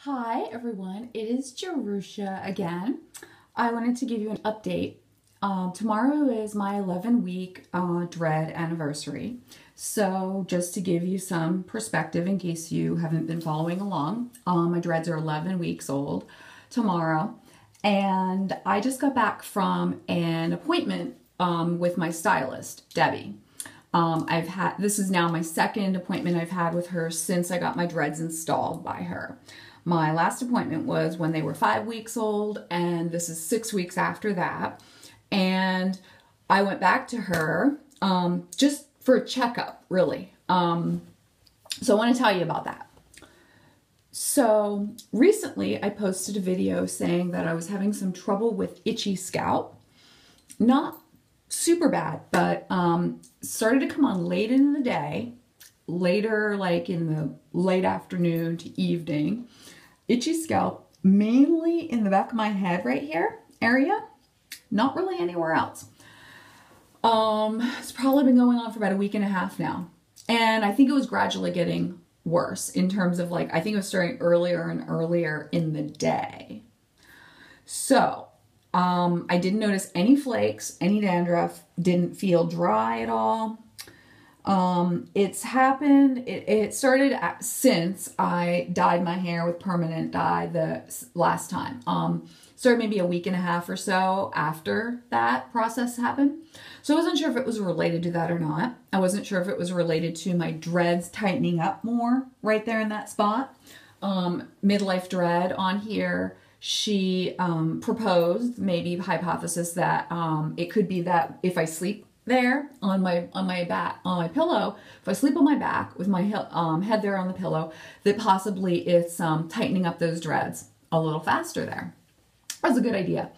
Hi everyone, it is Jerusha again. I wanted to give you an update. Tomorrow is my 11-week Dread anniversary. So just to give you some perspective in case you haven't been following along, my Dreads are 11 weeks old tomorrow. And I just got back from an appointment with my stylist, Debbie. This is now my second appointment I've had with her since I got my dreads installed by her. My last appointment was when they were 5 weeks old, and this is 6 weeks after that. And I went back to her just for a checkup, really. So I want to tell you about that. So recently I posted a video saying that I was having some trouble with itchy scalp. Not super bad, but started to come on late in the day, later like in the late afternoon to evening. Itchy scalp, mainly in the back of my head right here area, not really anywhere else. It's probably been going on for about a week and a half now. And I think it was gradually getting worse in terms of like, I think it was starting earlier and earlier in the day. So I didn't notice any flakes, any dandruff, didn't feel dry at all. It's happened, it started since I dyed my hair with permanent dye the last time. Started maybe a week and a half or so after that process happened. So I wasn't sure if it was related to that or not. I wasn't sure if it was related to my dreads tightening up more right there in that spot. Midlife Dread on here, she proposed, maybe hypothesis that it could be that if I sleep there on my back, on my pillow, if I sleep on my back with my head there on the pillow, that possibly it's tightening up those dreads a little faster there. That's a good idea.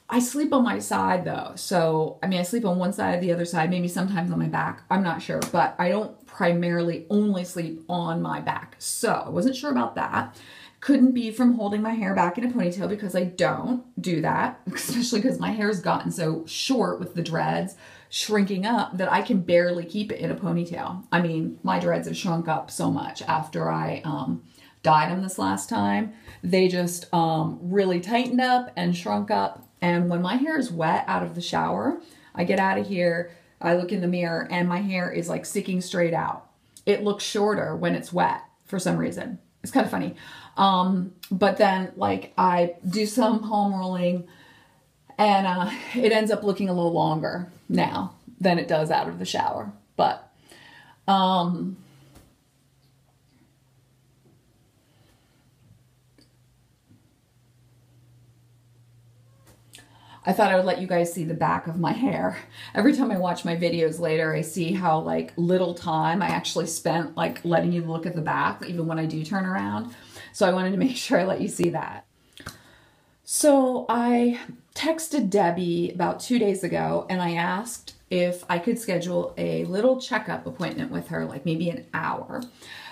I sleep on my side though, so I mean I sleep on one side, the other side, maybe sometimes on my back, I'm not sure, but I don't primarily only sleep on my back, so I wasn't sure about that. Couldn't be from holding my hair back in a ponytail because I don't do that, especially because my hair's gotten so short with the dreads shrinking up that I can barely keep it in a ponytail. I mean, my dreads have shrunk up so much after I dyed them this last time. They just really tightened up and shrunk up. And when my hair is wet out of the shower, I get out of here, I look in the mirror and my hair is like sticking straight out. It looks shorter when it's wet for some reason. It's kind of funny. But then like I do some home rolling and it ends up looking a little longer now than it does out of the shower. But I thought I would let you guys see the back of my hair. Every time I watch my videos later, I see how like little time I actually spent like letting you look at the back, even when I do turn around. So I wanted to make sure I let you see that. So I texted Debbie about 2 days ago and I asked if I could schedule a little checkup appointment with her, like maybe an hour.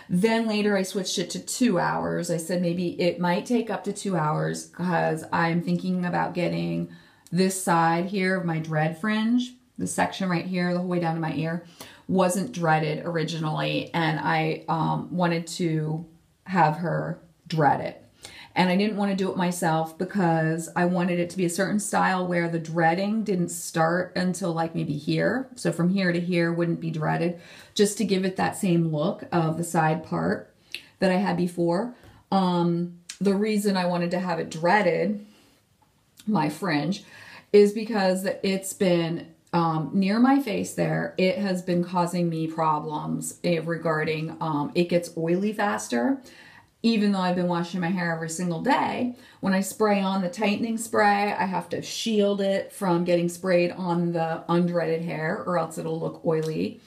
Then later I switched it to 2 hours. I said maybe it might take up to 2 hours because I'm thinking about getting this side here of my dread fringe, the section right here, the whole way down to my ear, wasn't dreaded originally, and I wanted to have her dread it. And I didn't want to do it myself because I wanted it to be a certain style where the dreading didn't start until like maybe here. So from here to here wouldn't be dreaded, just to give it that same look of the side part that I had before. The reason I wanted to have it dreaded, my fringe, is because it's been near my face there. It has been causing me problems regarding it gets oily faster. Even though I've been washing my hair every single day, when I spray on the tightening spray, I have to shield it from getting sprayed on the undreaded hair or else it'll look oily.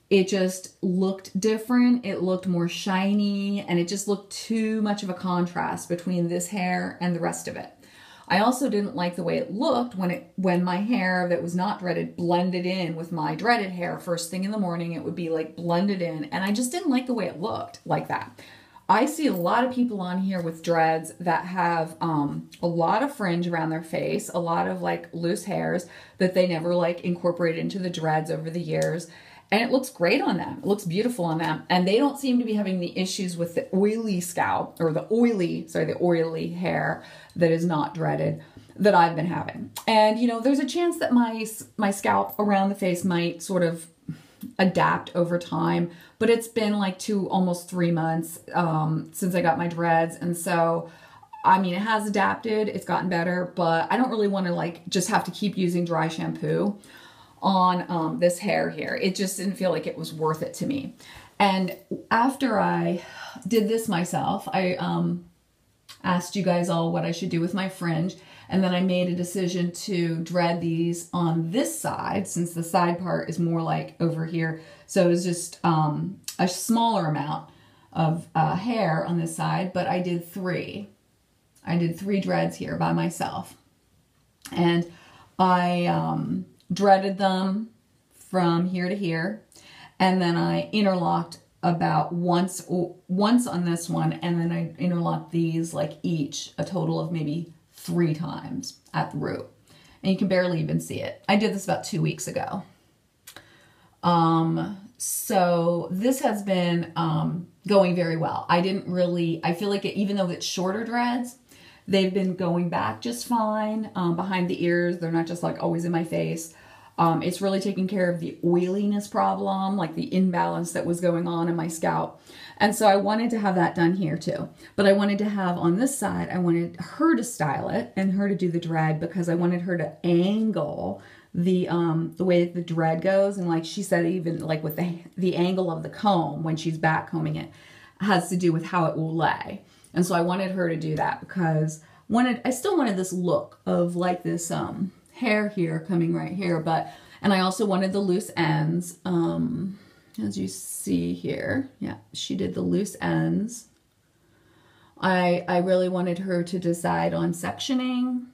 It just looked different. It looked more shiny and it just looked too much of a contrast between this hair and the rest of it. I also didn't like the way it looked when my hair that was not dreaded blended in with my dreaded hair. First thing in the morning, it would be like blended in, and I just didn't like the way it looked like that. I see a lot of people on here with dreads that have a lot of fringe around their face, a lot of like loose hairs that they never like incorporated into the dreads over the years. and it looks great on them. It looks beautiful on them. And they don't seem to be having the issues with the oily scalp or the oily hair that is not dreaded that I've been having. And, you know, there's a chance that my scalp around the face might sort of adapt over time, but it's been like almost 3 months since I got my dreads. And so, I mean, it has adapted, it's gotten better, but I don't really want to like just have to keep using dry shampoo on this hair here. It just didn't feel like it was worth it to me. And after I did this myself, I asked you guys all what I should do with my fringe. And then I made a decision to dread these on this side, since the side part is more like over here. So it was just a smaller amount of hair on this side, but I did 3. I did 3 dreads here by myself. And I dreaded them from here to here. And then I interlocked about once on this one. And then I interlocked these like each a total of maybe 3 times at the root. And you can barely even see it. I did this about 2 weeks ago. So this has been going very well. I feel like even though it's shorter dreads, they've been going back just fine behind the ears. They're not just like always in my face. It's really taking care of the oiliness problem, like the imbalance that was going on in my scalp. And so I wanted to have that done here too. But I wanted to have on this side, I wanted her to style it and her to do the dread, because I wanted her to angle the way that the dread goes. And like she said, even like with the angle of the comb when she's back combing it has to do with how it will lay. And so I wanted her to do that because I still wanted this look of like this hair here coming right here, and I also wanted the loose ends, as you see here. Yeah, she did the loose ends. I really wanted her to decide on sectioning.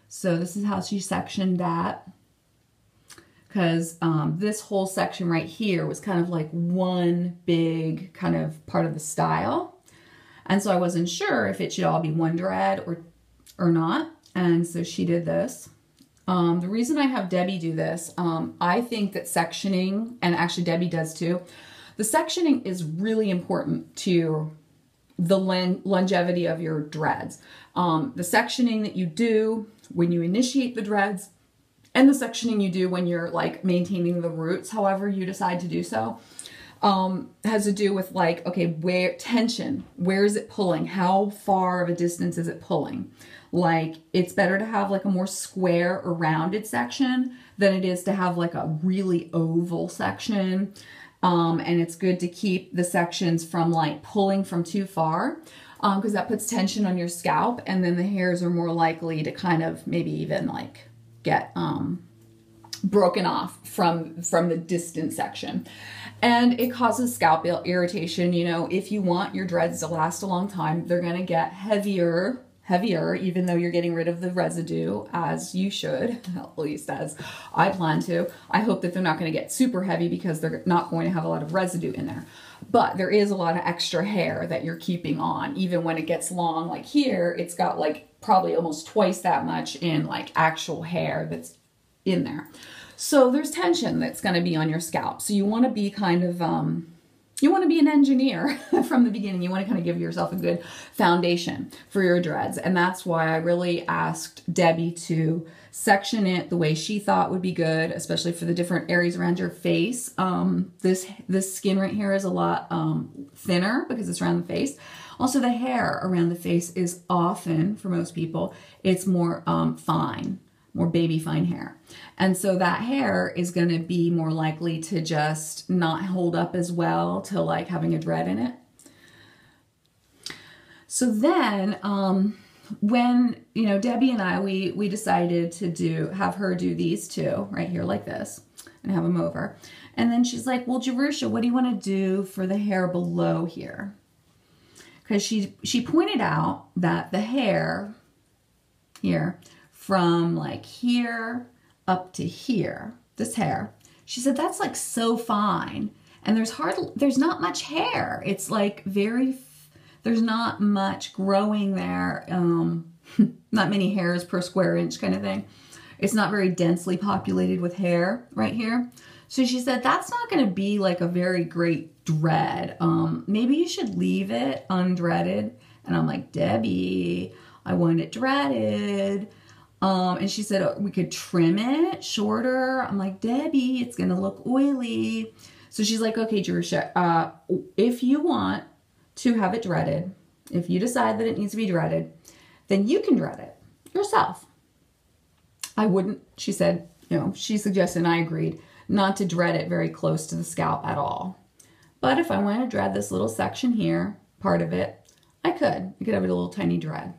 So this is how she sectioned that, because this whole section right here was kind of like one big kind of part of the style. And so I wasn't sure if it should all be one dread or not. And so she did this. The reason I have Debbie do this, I think that sectioning, and actually Debbie does too, the sectioning is really important to the longevity of your dreads. The sectioning that you do when you initiate the dreads, and the sectioning you do when you're like maintaining the roots, however you decide to do so, has to do with like, okay, where is it pulling? How far of a distance is it pulling? Like, it's better to have like a more square or rounded section than it is to have like a really oval section. And it's good to keep the sections from like pulling from too far, because that puts tension on your scalp, and then the hairs are more likely to kind of maybe even like get broken off from the distant section. And it causes scalp irritation. You know, if you want your dreads to last a long time, they're going to get heavier, even though you're getting rid of the residue, as you should, at least as I plan to. I hope that they're not going to get super heavy because they're not going to have a lot of residue in there. But there is a lot of extra hair that you're keeping on, even when it gets long. Like here, it's got like probably almost twice that much in like actual hair that's in there. So there's tension that's going to be on your scalp. So you want to be kind of, you want to be an engineer from the beginning. You want to kind of give yourself a good foundation for your dreads. And that's why I really asked Debbie to section it the way she thought would be good, especially for the different areas around your face. This skin right here is a lot thinner because it's around the face. Also, the hair around the face is often, for most people, it's more fine, more baby fine hair. And so that hair is going to be more likely to just not hold up as well to like having a dread in it. So then when, you know, Debbie and I, we decided to have her do these two right here like this and have them over. And then she's like, well, Jerusha, what do you want to do for the hair below here? Because she pointed out that the hair here from like here up to here, this hair, she said that's like so fine, and there's not much hair. It's like there's not much growing there, not many hairs per square inch kind of thing. It's not very densely populated with hair right here. So she said, that's not going to be like a very great dread. Maybe you should leave it undreaded. And I'm like, Debbie, I want it dreaded. And she said, oh, we could trim it shorter. I'm like, Debbie, it's going to look oily. So she's like, okay, Jerusha, if you want to have it dreaded, if you decide that it needs to be dreaded, then you can dread it yourself. I wouldn't, she said, you know, she suggested, and I agreed, not to dread it very close to the scalp at all. But if I want to dread this little section here, part of it, I could have it a little tiny dread.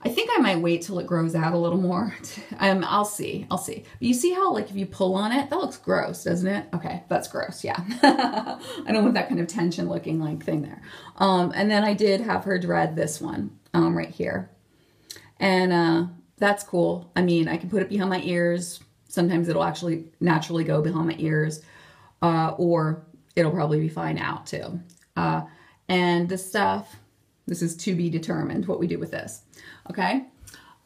I think I might wait till it grows out a little more. I'll see. But you see how, like, if you pull on it, that looks gross, doesn't it? Okay, that's gross, yeah. I don't want that kind of tension looking like thing there. And then I did have her dread this one right here. And that's cool. I mean, I can put it behind my ears. Sometimes it'll actually naturally go behind my ears, or it'll probably be fine out too. And this stuff, this is to be determined what we do with this. Okay.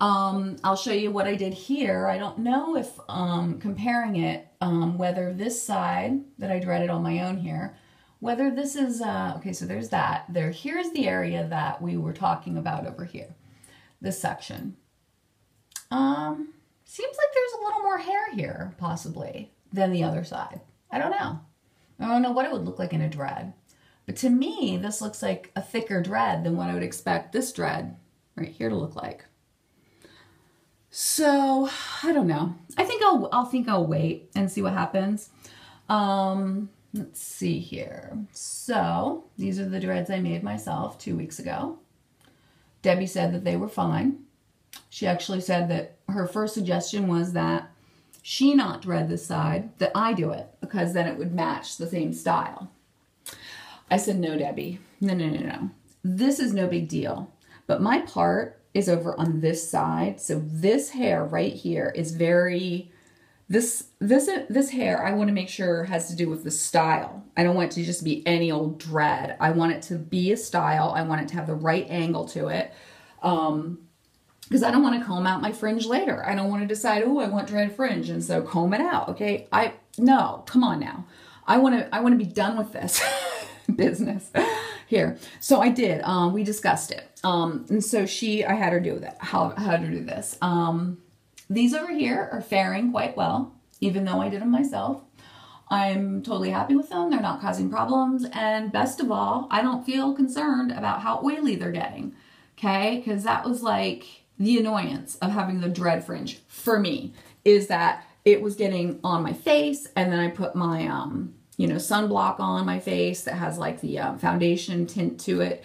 I'll show you what I did here. I don't know if comparing it, whether this side that I dreaded on my own here, whether this is, okay, so there's that. Here's the area that we were talking about over here, this section. Seems like there's a little more hair here, possibly, than the other side. I don't know. I don't know what it would look like in a dread. But to me, this looks like a thicker dread than what I would expect this dread right here to look like. So, I don't know. I think I'll wait and see what happens. Let's see here. So, these are the dreads I made myself 2 weeks ago. Debbie said that they were fine. She actually said that her first suggestion was that she not dread this side, that I do it, because then it would match the same style. I said, no, Debbie, no. This is no big deal, but my part is over on this side. So this hair right here is very, this hair I want to make sure has to do with the style. I don't want it to just be any old dread. I want it to be a style. I want it to have the right angle to it. Because I don't want to comb out my fringe later. I don't want to decide, oh, I want dread fringe, and so comb it out. Okay, no, come on now. I want to be done with this business here. So I did. We discussed it. And so I had her do that. How to do this. These over here are faring quite well, even though I did them myself. I'm totally happy with them. They're not causing problems, and best of all, I don't feel concerned about how oily they're getting. Okay, because that was like the annoyance of having the dread fringe for me, is that it was getting on my face, and then I put my sunblock on my face that has like the foundation tint to it,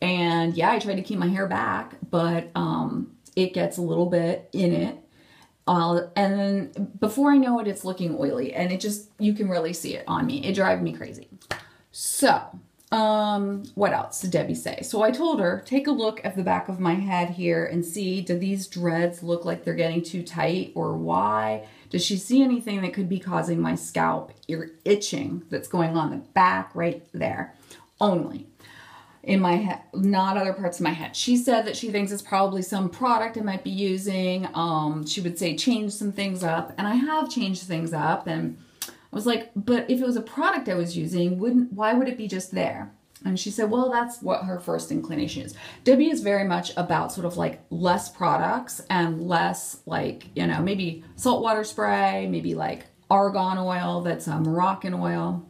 and yeah, I tried to keep my hair back, but it gets a little bit in it, and then before I know it, it's looking oily, and you can really see it on me. It drives me crazy. So what else did Debbie say? So I told her, take a look at the back of my head here and see, do these dreads look like they're getting too tight, or why? Does she see anything that could be causing my scalp itching that's going on the back right there? Only in my head, not other parts of my head. She said that she thinks it's probably some product I might be using. She would say change some things up, and I have changed things up, and I was like, but if it was a product I was using, why would it be just there? And she said, well, that's what her first inclination is. Debbie is very much about sort of like less products and less like, maybe saltwater spray, maybe like argan oil, that's a Moroccan oil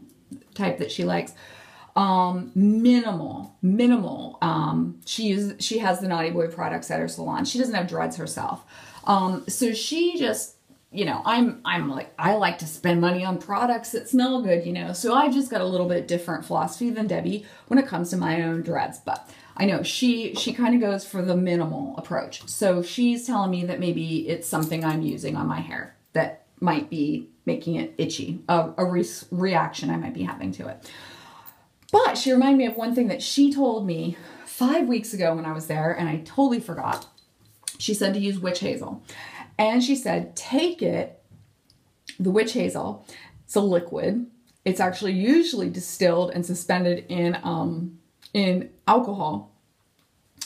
type that she likes. Minimal. She has the Naughty Boy products at her salon. She doesn't have dreads herself. So she just, I'm like, I like to spend money on products that smell good, so I've just got a little bit different philosophy than Debbie when it comes to my own dreads. But I know she kind of goes for the minimal approach. So she's telling me that maybe it's something I'm using on my hair that might be making it itchy, a reaction I might be having to it. But she reminded me of one thing that she told me 5 weeks ago when I was there, and I totally forgot. She said to use witch hazel. And she said, take it, the witch hazel, it's a liquid. It's actually usually distilled and suspended in alcohol.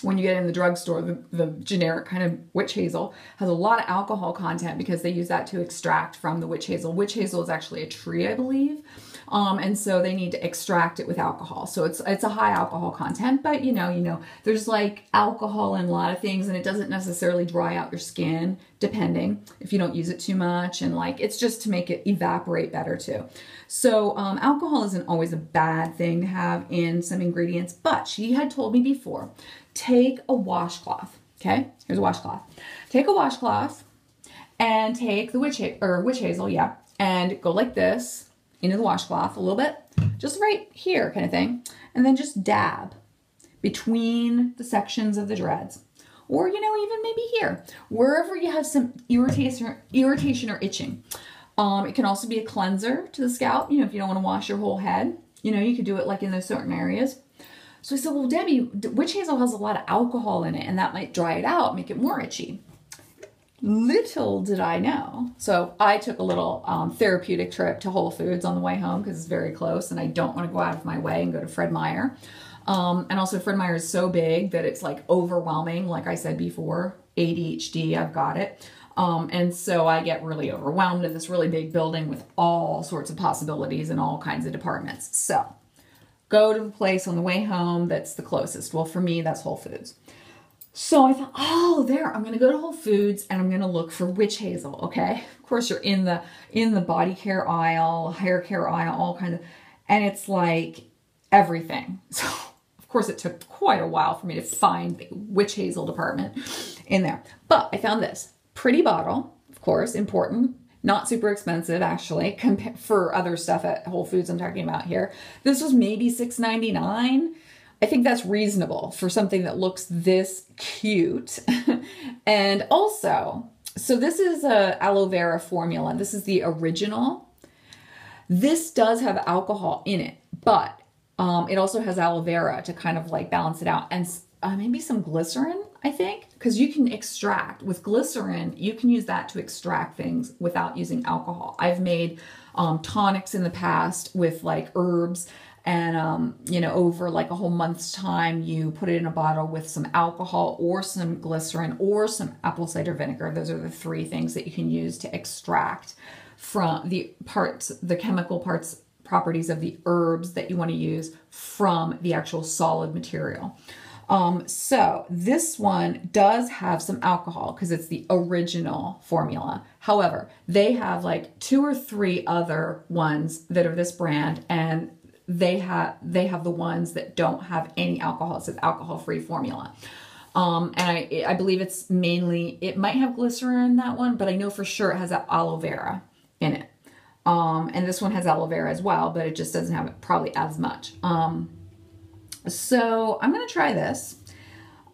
when you get in the drugstore, the generic kind of witch hazel has a lot of alcohol content because they use that to extract from the witch hazel. Witch hazel is actually a tree, I believe. And so they need to extract it with alcohol. So it's a high alcohol content, but you know, there's like alcohol in a lot of things and it doesn't necessarily dry out your skin depending if you don't use it too much. And like, it's just to make it evaporate better too. So alcohol isn't always a bad thing to have in some ingredients, but she had told me before, take a washcloth. Okay, here's a washcloth. Take a washcloth and take the witch hazel, yeah, and go like this into the washcloth a little bit, just right here kind of thing, and then just dab between the sections of the dreads, or you know, even maybe here, wherever you have some irritation or itching. It can also be a cleanser to the scalp. You know, if you don't want to wash your whole head, you know, you could do it like in those certain areas. So I said, well, Debbie, witch hazel has a lot of alcohol in it and that might dry it out, make it more itchy. Little did I know. So I took a little therapeutic trip to Whole Foods on the way home because it's very close and I don't want to go out of my way and go to Fred Meyer. And also Fred Meyer is so big that it's like overwhelming. Like I said before, ADHD, I've got it. And so I get really overwhelmed in this really big building with all sorts of possibilities and all kinds of departments. So go to the place on the way home that's the closest. Well, for me, that's Whole Foods. So I thought, oh, there, I'm going to go to Whole Foods and I'm going to look for witch hazel, okay? Of course, you're in the body care aisle, hair care aisle, all kinds of, and it's like everything. So, of course, it took quite a while for me to find the witch hazel department in there. But I found this pretty bottle, of course, important. Not super expensive, actually, for other stuff at Whole Foods I'm talking about here. This was maybe $6.99. I think that's reasonable for something that looks this cute. And also, so this is a aloe vera formula. This is the original. This does have alcohol in it, but it also has aloe vera to kind of like balance it out. And maybe some glycerin, I think, because you can extract with glycerin. You can use that to extract things without using alcohol. I've made tonics in the past with like herbs and, you know, over like a whole month's time, you put it in a bottle with some alcohol or some glycerin or some apple cider vinegar. Those are the three things that you can use to extract from the chemical properties of the herbs that you want to use from the actual solid material. So this one does have some alcohol because it's the original formula. However, they have like 2 or 3 other ones that are this brand, and they have the ones that don't have any alcohol. It says alcohol-free formula. And I believe it's mainly, it might have glycerin in that one, but I know for sure it has aloe vera in it. And this one has aloe vera as well, but it just doesn't have it probably as much. So I'm going to try this.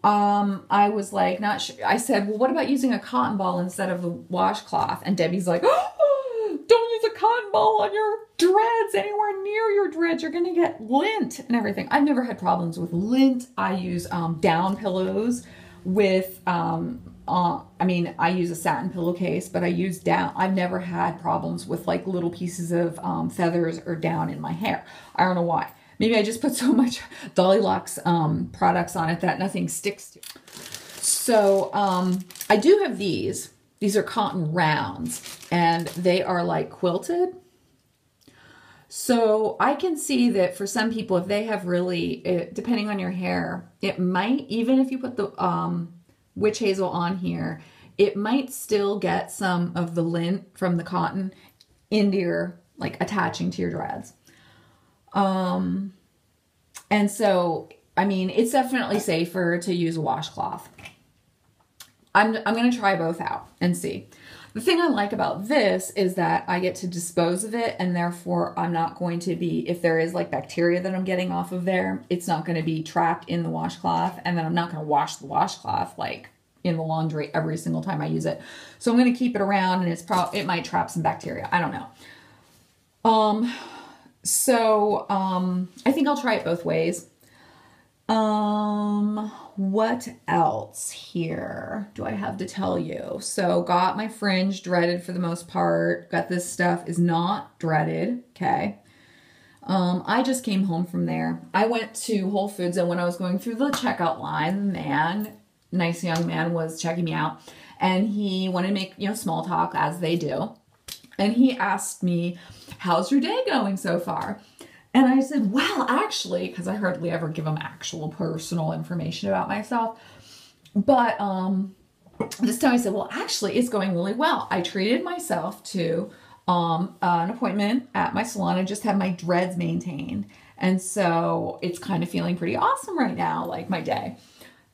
I was like, not sure. I said, well, what about using a cotton ball instead of the washcloth? And Debbie's like, oh, don't use a cotton ball on your dreads, anywhere near your dreads. You're going to get lint and everything. I've never had problems with lint. I use down pillows with, I mean, I use a satin pillowcase, but I use down. I've never had problems with like little pieces of feathers or down in my hair. I don't know why. Maybe I just put so much Dreadlocks products on it that nothing sticks to it. So I do have these. These are cotton rounds, and they are like quilted. So I can see that for some people, if they have really, depending on your hair, it might, even if you put the witch hazel on here, it might still get some of the lint from the cotton into your, like attaching to your dreads. And so, I mean, it's definitely safer to use a washcloth. I'm going to try both out and see. The thing I like about this is that I get to dispose of it, and therefore I'm not going to be, if there is like bacteria that I'm getting off of there, it's not going to be trapped in the washcloth, and then I'm not going to wash the washcloth like in the laundry every single time I use it. So I'm going to keep it around, and it might trap some bacteria. I don't know. So I think I'll try it both ways. What else here do I have to tell you? So got my fringe dreaded for the most part. Got this stuff is not dreaded. Okay. I just came home from there. I went to Whole Foods, and when I was going through the checkout line, the man, nice young man, was checking me out, and he wanted to make, you know, small talk, as they do. And he asked me, how's your day going so far? And I said, well, actually, because I hardly ever give him actual personal information about myself. But this time I said, well, actually, it's going really well. I treated myself to an appointment at my salon. I just had my dreads maintained. And so it's kind of feeling pretty awesome right now, like my day.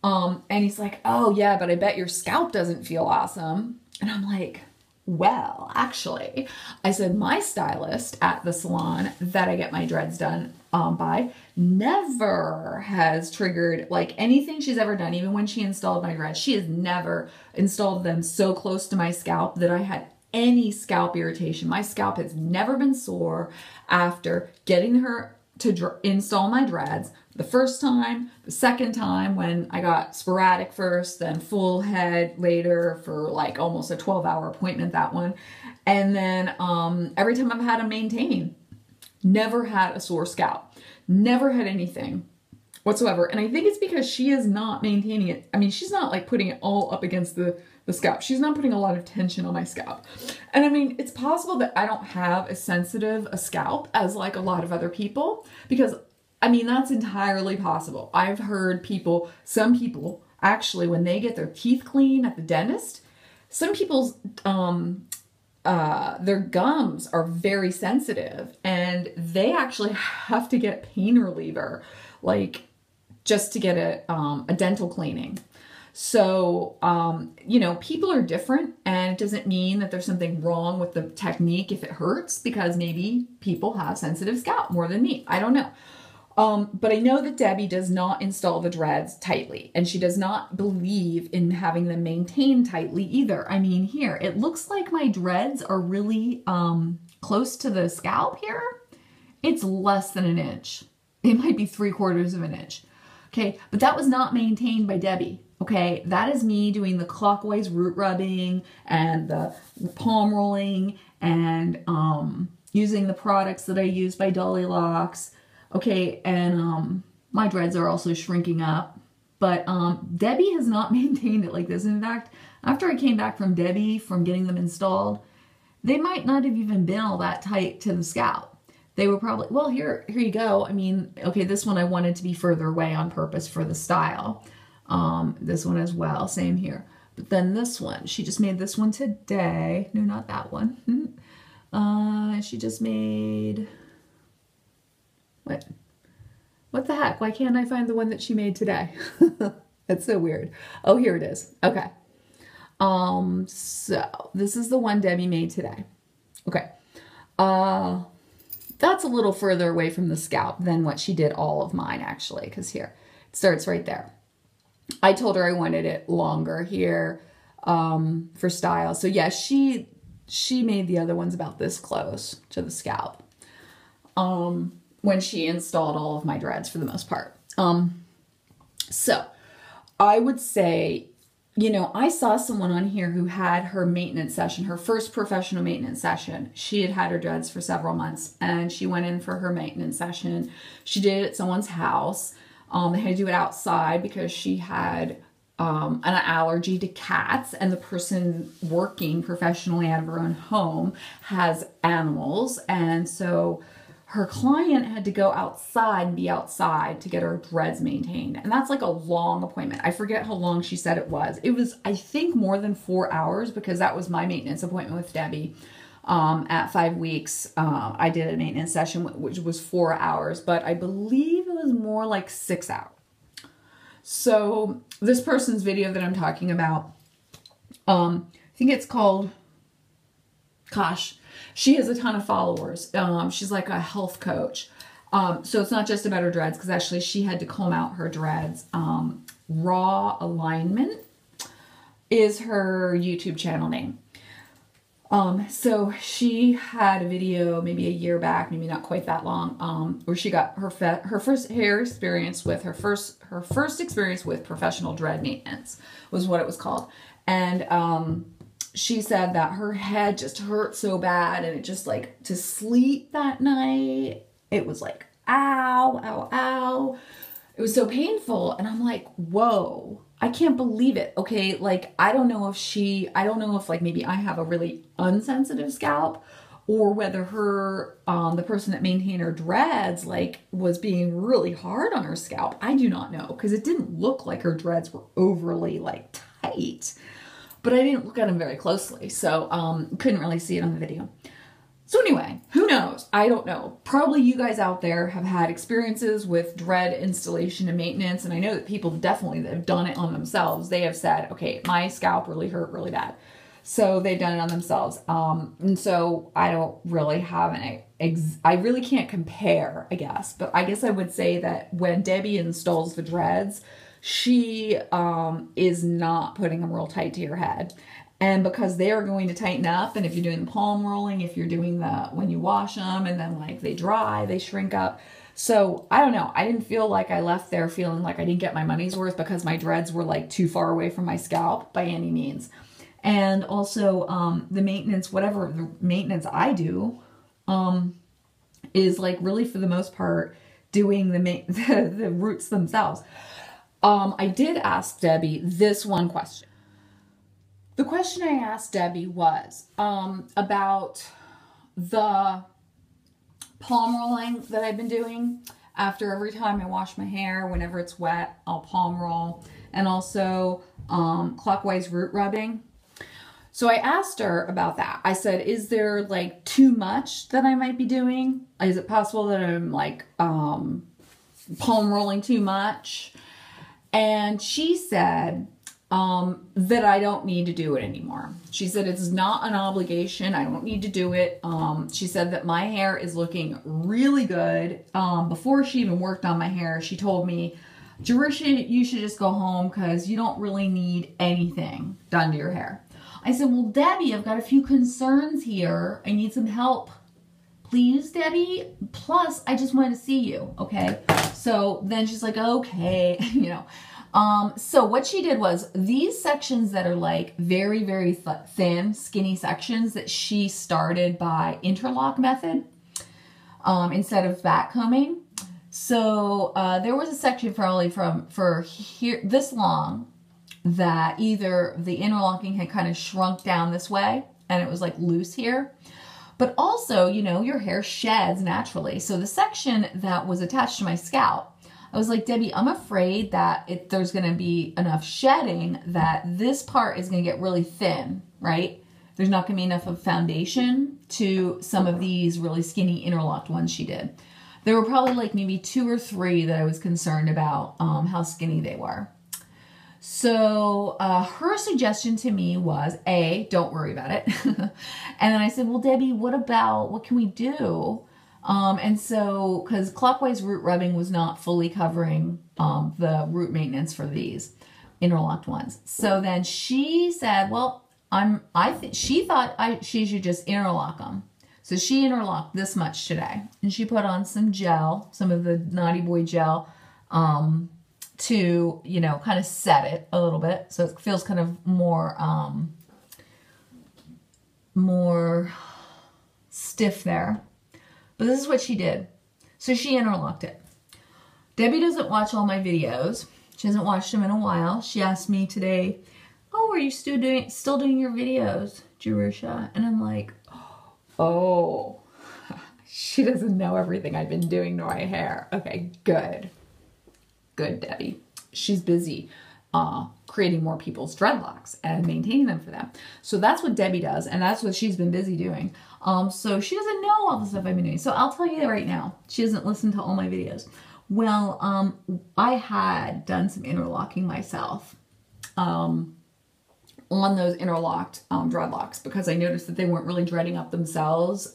And he's like, oh yeah, but I bet your scalp doesn't feel awesome. And I'm like, well, actually, I said, my stylist at the salon that I get my dreads done by never has triggered like anything she's ever done. Even when she installed my dreads, she has never installed them so close to my scalp that I had any scalp irritation. My scalp has never been sore after getting her to install my dreads. The first time, the second time when I got sporadic first, then full head later for like almost a 12-hour appointment, that one. And then every time I've had them maintain, never had a sore scalp, never had anything whatsoever. And I think it's because she is not maintaining it. I mean, she's not like putting it all up against the scalp. She's not putting a lot of tension on my scalp. And I mean, it's possible that I don't have as sensitive a scalp as like a lot of other people, because I mean, that's entirely possible. I've heard people, some people actually, when they get their teeth cleaned at the dentist, some people's, their gums are very sensitive and they actually have to get pain reliever, like just to get a dental cleaning. So, you know, people are different, and it doesn't mean that there's something wrong with the technique if it hurts, because maybe people have sensitive scalp more than me. I don't know. But I know that Debbie does not install the dreads tightly, and she does not believe in having them maintained tightly either. I mean, here, it looks like my dreads are really close to the scalp here. It's less than an inch. It might be 3/4 of an inch. Okay, but that was not maintained by Debbie. Okay, that is me doing the clockwise root rubbing and the palm rolling and using the products that I use by Loctologist. Okay, and my dreads are also shrinking up. But Debbie has not maintained it like this. In fact, after I came back from Debbie from getting them installed, they might not have even been all that tight to the scalp. They were probably, well, here you go. I mean, okay, this one I wanted to be further away on purpose for the style. This one as well, same here. But then this one, she just made this one today. No, not that one. She just made, what the heck? Why can't I find the one that she made today? That's so weird. Oh, here it is. Okay. So this is the one Debbie made today. Okay. That's a little further away from the scalp than what she did all of mine, actually, because here, it starts right there. I told her I wanted it longer here for style. So yeah, she made the other ones about this close to the scalp when she installed all of my dreads for the most part. So I would say, you know, I saw someone on here who had her maintenance session, her first professional maintenance session. She had had her dreads for several months, and she went in for her maintenance session. She did it at someone's house. They had to do it outside because she had an allergy to cats, and the person working professionally out of her own home has animals, and so her client had to go outside and be outside to get her dreads maintained. And that's like a long appointment. I forget how long she said it was. It was, I think, more than 4 hours, because that was my maintenance appointment with Debbie. At 5 weeks, I did a maintenance session, which was 4 hours, but I believe it was more like 6 hours. So this person's video that I'm talking about, I think it's called, gosh, she has a ton of followers. She's like a health coach. So it's not just about her dreads, because actually she had to comb out her dreads. Raw Alignment is her YouTube channel name. So she had a video maybe a year back, maybe not quite that long, where she got her first hair experience with her first experience with professional dread maintenance was what it was called. And she said that her head just hurt so bad, and it just, like, to sleep that night, it was like, ow, ow, ow. It was so painful. And I'm like, whoa, I can't believe it. Okay. Like, I don't know if like maybe I have a really unsensitive scalp, or whether her, the person that maintained her dreads, like, was being really hard on her scalp. I do not know, because it didn't look like her dreads were overly like tight, but I didn't look at them very closely. So, couldn't really see it on the video. So anyway, who knows? I don't know. Probably you guys out there have had experiences with dread installation and maintenance. And I know that people definitely that have done it on themselves, they have said, okay, my scalp really hurt really bad. So they've done it on themselves. And so I don't really have I really can't compare, I guess. But I guess I would say that when Debbie installs the dreads, she is not putting them real tight to your head. And because they are going to tighten up, and if you're doing the palm rolling, if you're doing when you wash them and then like they dry, they shrink up. So I don't know. I didn't feel like I left there feeling like I didn't get my money's worth because my dreads were like too far away from my scalp by any means. And also the maintenance, whatever the maintenance I do, is like really for the most part doing the roots themselves. I did ask Debbie this one question. The question I asked Debbie was about the palm rolling that I've been doing. After every time I wash my hair, whenever it's wet, I'll palm roll. And also clockwise root rubbing. So I asked her about that. I said, is there like too much that I might be doing? Is it possible that I'm like palm rolling too much? And she said that I don't need to do it anymore. She said it's not an obligation. I don't need to do it. She said that my hair is looking really good. Before she even worked on my hair, she told me, Jerusha, you should just go home because you don't really need anything done to your hair. I said, well, Debbie, I've got a few concerns here. I need some help. Please, Debbie. Plus, I just wanted to see you. Okay. So then she's like, okay, you know. So what she did was these sections that are like very, very thin, skinny sections that she started by interlock method, instead of back combing. So, there was a section probably for here, this long, that either the interlocking had kind of shrunk down this way and it was like loose here. But also, you know, your hair sheds naturally. So the section that was attached to my scalp, I was like, Debbie, I'm afraid that there's going to be enough shedding that this part is going to get really thin, right? There's not going to be enough of foundation to some of these really skinny interlocked ones she did. There were probably like maybe 2 or 3 that I was concerned about how skinny they were. So her suggestion to me was, A, don't worry about it. And then I said, well, Debbie, what can we do? And so, because clockwise root rubbing was not fully covering the root maintenance for these interlocked ones. So then she said, well, she thought she should just interlock them. So she interlocked this much today. And she put on some gel, some of the Naughty Boy gel, to, you know, kind of set it a little bit. So it feels kind of more stiff there. But this is what she did. So she interlocked it. Debbie doesn't watch all my videos. She hasn't watched them in a while. She asked me today, oh, are you still doing your videos, Jerusha? And I'm like, oh, she doesn't know everything I've been doing to my hair. Okay, good. Good, Debbie. She's busy creating more people's dreadlocks and maintaining them for them. So that's what Debbie does, and that's what she's been busy doing. So she doesn't know all the stuff I've been doing. So I'll tell you right now, she doesn't listen to all my videos. Well, I had done some interlocking myself on those interlocked dreadlocks because I noticed that they weren't really dreading up themselves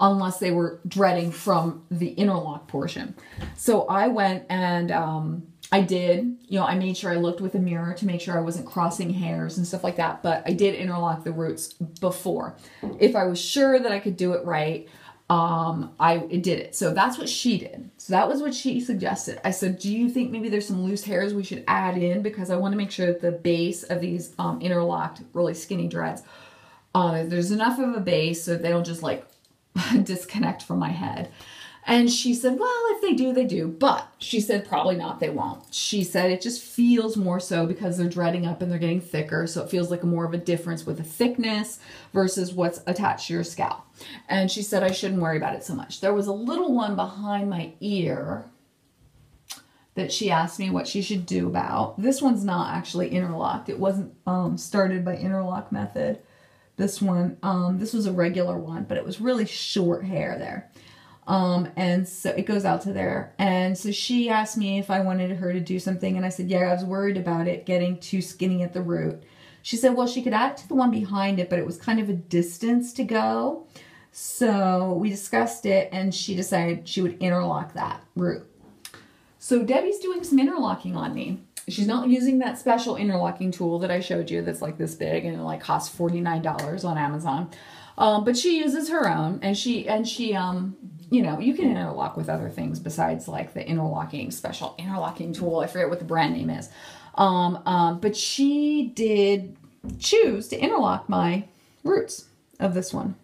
unless they were dreading from the interlock portion. So I went and I did, you know, I made sure I looked with a mirror to make sure I wasn't crossing hairs and stuff like that, but I did interlock the roots before. If I was sure that I could do it right, I did it. So that's what she did. So that was what she suggested. I said, do you think maybe there's some loose hairs we should add in? Because I want to make sure that the base of these interlocked, really skinny dreads, there's enough of a base so they don't just like disconnect from my head. And she said, well, if they do, they do. But she said, probably not, they won't. She said it just feels more so because they're dreading up and they're getting thicker. So it feels like more of a difference with the thickness versus what's attached to your scalp. And she said I shouldn't worry about it so much. There was a little one behind my ear that she asked me what she should do about. This one's not actually interlocked. It wasn't started by interlock method. This one, this was a regular one, but it was really short hair there. And so it goes out to there. And so she asked me if I wanted her to do something. And I said, yeah, I was worried about it getting too skinny at the root. She said, well, she could add it to the one behind it, but it was kind of a distance to go. So we discussed it and she decided she would interlock that root. So Debbie's doing some interlocking on me. She's not using that special interlocking tool that I showed you that's like this big and it like costs $49 on Amazon. But she uses her own and she you know, you can interlock with other things besides like the special interlocking tool. I forget what the brand name is. But she did choose to interlock my roots of this one.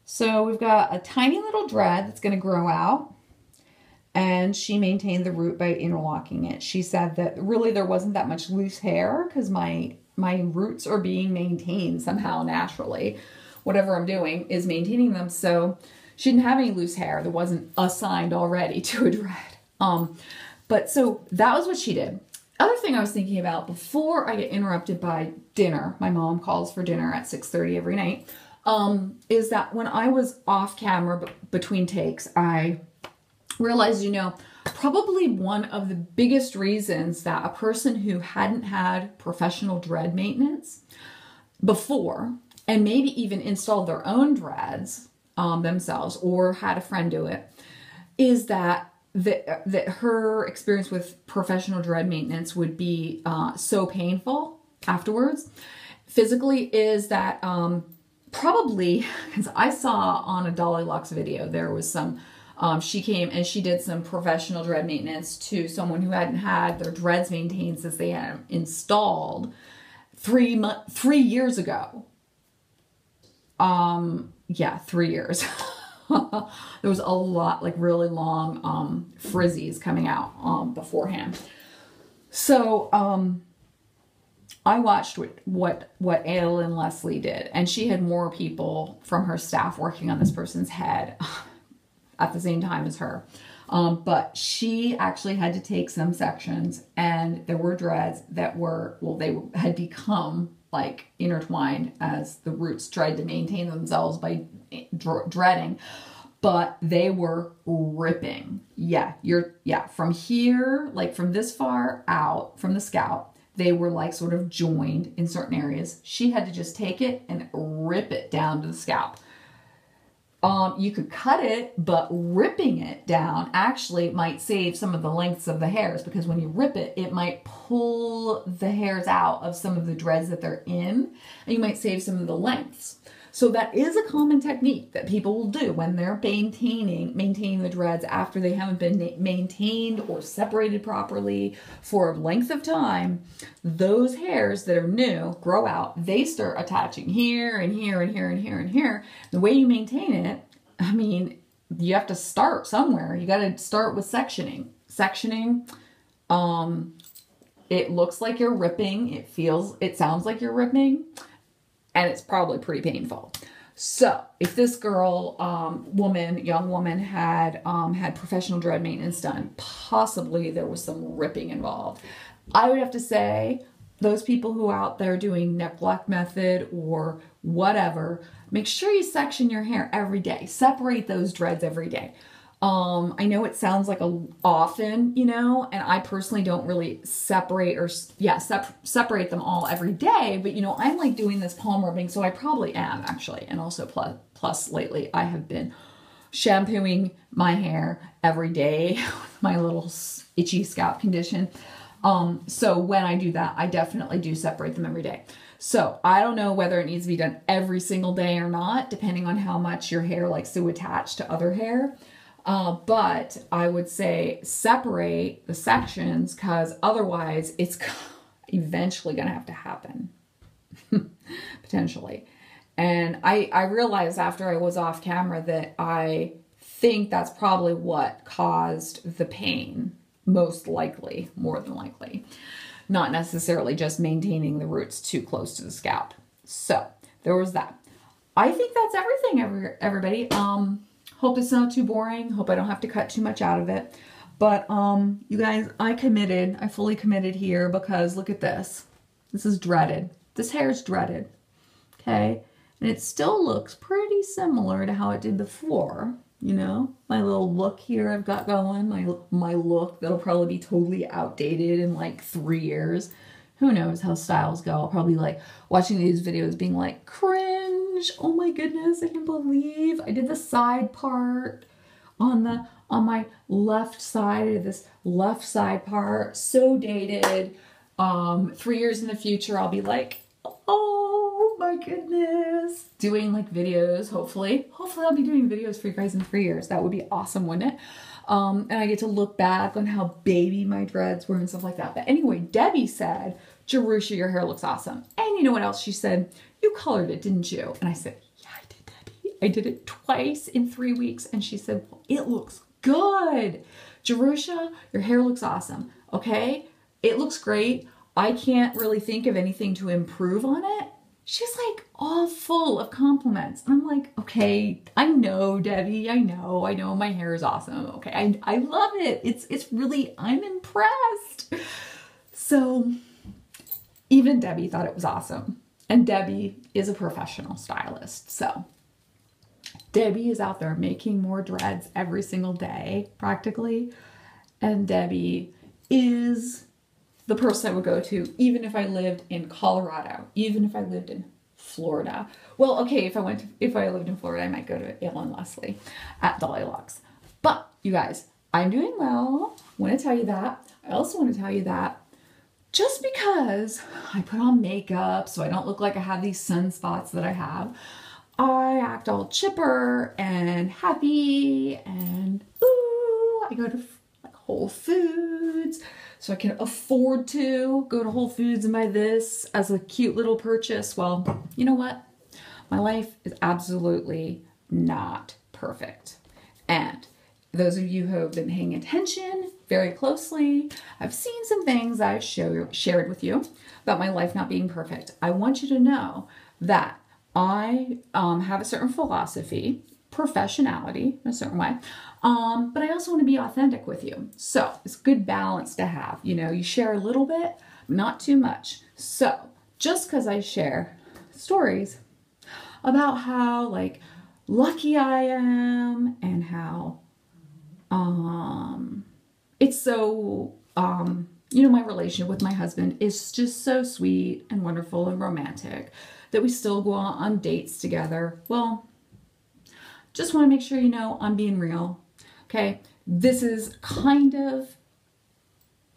So we've got a tiny little dread that's going to grow out. And she maintained the root by interlocking it. She said that really there wasn't that much loose hair because my roots are being maintained somehow naturally. Whatever I'm doing is maintaining them. So she didn't have any loose hair that wasn't assigned already to a dread. But so that was what she did. Other thing I was thinking about before I get interrupted by dinner, my mom calls for dinner at 6:30 every night, is that when I was off camera between takes, I realized, you know, probably one of the biggest reasons that a person who hadn't had professional dread maintenance before, and maybe even installed their own dreads themselves or had a friend do it, is that her experience with professional dread maintenance would be so painful afterwards. Physically is that probably, because I saw on a Loctologist video, there was some she came and she did some professional dread maintenance to someone who hadn't had their dreads maintained since they had them installed 3 years ago. Yeah, 3 years. There was a lot, like really long frizzies coming out beforehand. So I watched what Ale and Leslie did, and she had more people from her staff working on this person's head at the same time as her. But she actually had to take some sections, and there were dreads that were, well, they had become like intertwined as the roots tried to maintain themselves by dreading, but they were ripping. Yeah, from here, like from this far out from the scalp, they were like sort of joined in certain areas. She had to just take it and rip it down to the scalp. You could cut it, but ripping it down actually might save some of the lengths of the hairs, because when you rip it, it might pull the hairs out of some of the dreads that they're in, and you might save some of the lengths. So that is a common technique that people will do when they're maintaining the dreads after they haven't been maintained or separated properly for a length of time. Those hairs that are new grow out. They start attaching here and here and here and here and here. The way you maintain it, I mean, you have to start somewhere. You got to start with sectioning. Sectioning, it looks like you're ripping. It sounds like you're ripping. And it's probably pretty painful. So if this girl, young woman had professional dread maintenance done, possibly there was some ripping involved. I would have to say, those people who are out there doing neck block method or whatever, make sure you section your hair every day. Separate those dreads every day. I know it sounds like often, you know, and I personally don't really separate separate them all every day, but you know, I'm like doing this palm rubbing, so I probably am actually. And also plus lately I have been shampooing my hair every day with my little itchy scalp condition. So when I do that, I definitely do separate them every day. So I don't know whether it needs to be done every single day or not, depending on how much your hair likes to attach to other hair. But I would say separate the sections, because otherwise it's eventually going to have to happen. Potentially. And I realized after I was off camera that I think that's probably what caused the pain, most likely, more than likely. Not necessarily just maintaining the roots too close to the scalp. So there was that. I think that's everything, everybody. Hope it's not too boring. Hope I don't have to cut too much out of it. But you guys, I fully committed here because look at this. This is dreaded. This hair is dreaded. Okay? And it still looks pretty similar to how it did before. You know, my little look here I've got going, my look that'll probably be totally outdated in like 3 years. Who knows how styles go. I'll probably like watching these videos being like, cringe. Oh my goodness, I can't believe I did the side part on my left side, this left side part, so dated. 3 years in the future, I'll be like, oh my goodness, doing like videos, hopefully I'll be doing videos for you guys in 3 years. That would be awesome, wouldn't it? And I get to look back on how baby my dreads were and stuff like that. But anyway, Debbie said, Jerusha, your hair looks awesome. And you know what else she said? You colored it, didn't you? And I said, yeah, I did, Debbie. I did it twice in 3 weeks. And she said, well, it looks good. Jerusha, your hair looks awesome. Okay? It looks great. I can't really think of anything to improve on it. She's like all full of compliments. And I'm like, okay, I know, Debbie, I know my hair is awesome. Okay, I love it. It's really, I'm impressed. So even Debbie thought it was awesome. And Debbie is a professional stylist. So Debbie is out there making more dreads every single day, practically. And Debbie is the person I would go to, even if I lived in Colorado, even if I lived in Florida. Well, okay, if I lived in Florida, I might go to Ellen Leslie at Dreadlocks. But you guys, I'm doing well. I want to tell you that. I also want to tell you that just because I put on makeup so I don't look like I have these sunspots that I have, I act all chipper and happy and ooh, I go to like Whole Foods. So I can afford to go to Whole Foods and buy this as a cute little purchase. Well, you know what? My life is absolutely not perfect. And those of you who have been paying attention very closely, I've seen some things I've shared with you about my life not being perfect. I want you to know that I have a certain philosophy, professionality in a certain way, but I also want to be authentic with you. So it's good balance to have. You know, you share a little bit, not too much. So just because I share stories about how like lucky I am and how it's so you know, my relationship with my husband is just so sweet and wonderful and romantic that we still go on dates together. Well, just want to make sure you know I'm being real. Okay, this is kind of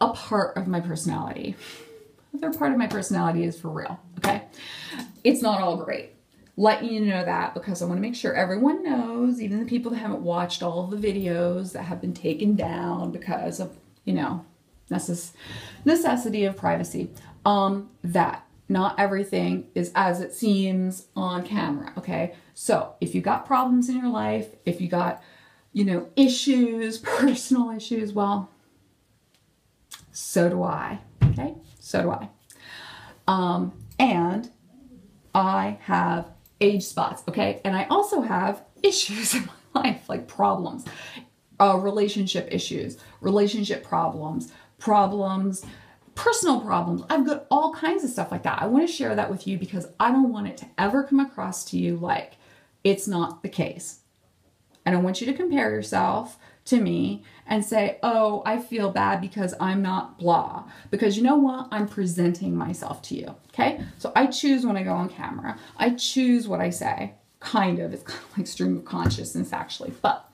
a part of my personality. The other part of my personality is for real, okay? It's not all great. Letting you know that because I want to make sure everyone knows, even the people that haven't watched all of the videos that have been taken down because of, you know, necessity of privacy, that not everything is as it seems on camera, okay? So if you got problems in your life, if you got, you know, issues, personal issues, well, so do I, okay? So do I. And I have age spots, okay? And I also have issues in my life, like problems, relationship issues, relationship problems, personal problems. I've got all kinds of stuff like that. I want to share that with you because I don't want it to ever come across to you like it's not the case. And I want you to compare yourself to me and say, oh, I feel bad because I'm not blah. Because you know what? I'm presenting myself to you, okay? So I choose when I go on camera. I choose what I say, kind of. It's kind of like stream of consciousness, actually. But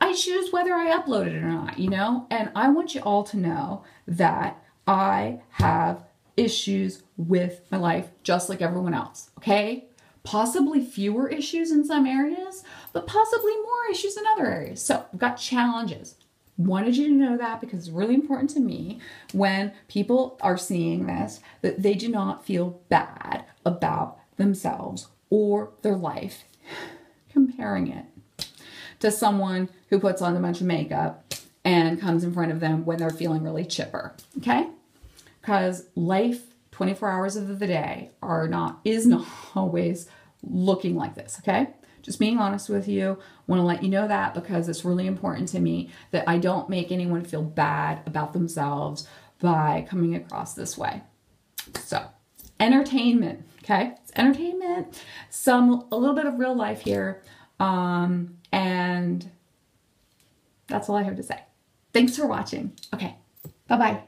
I choose whether I upload it or not, you know? And I want you all to know that I have issues with my life just like everyone else, okay? Possibly fewer issues in some areas, but possibly more issues in other areas. So I've got challenges. Wanted you to know that because it's really important to me when people are seeing this, that they do not feel bad about themselves or their life comparing it. to someone who puts on a bunch of makeup and comes in front of them when they're feeling really chipper, okay? Because life 24 hours of the day is not always looking like this, okay? Just being honest with you. Want to let you know that because it's really important to me that I don't make anyone feel bad about themselves by coming across this way. So, entertainment, okay? It's entertainment, a little bit of real life here, and that's all I have to say. Thanks for watching. Okay, bye-bye.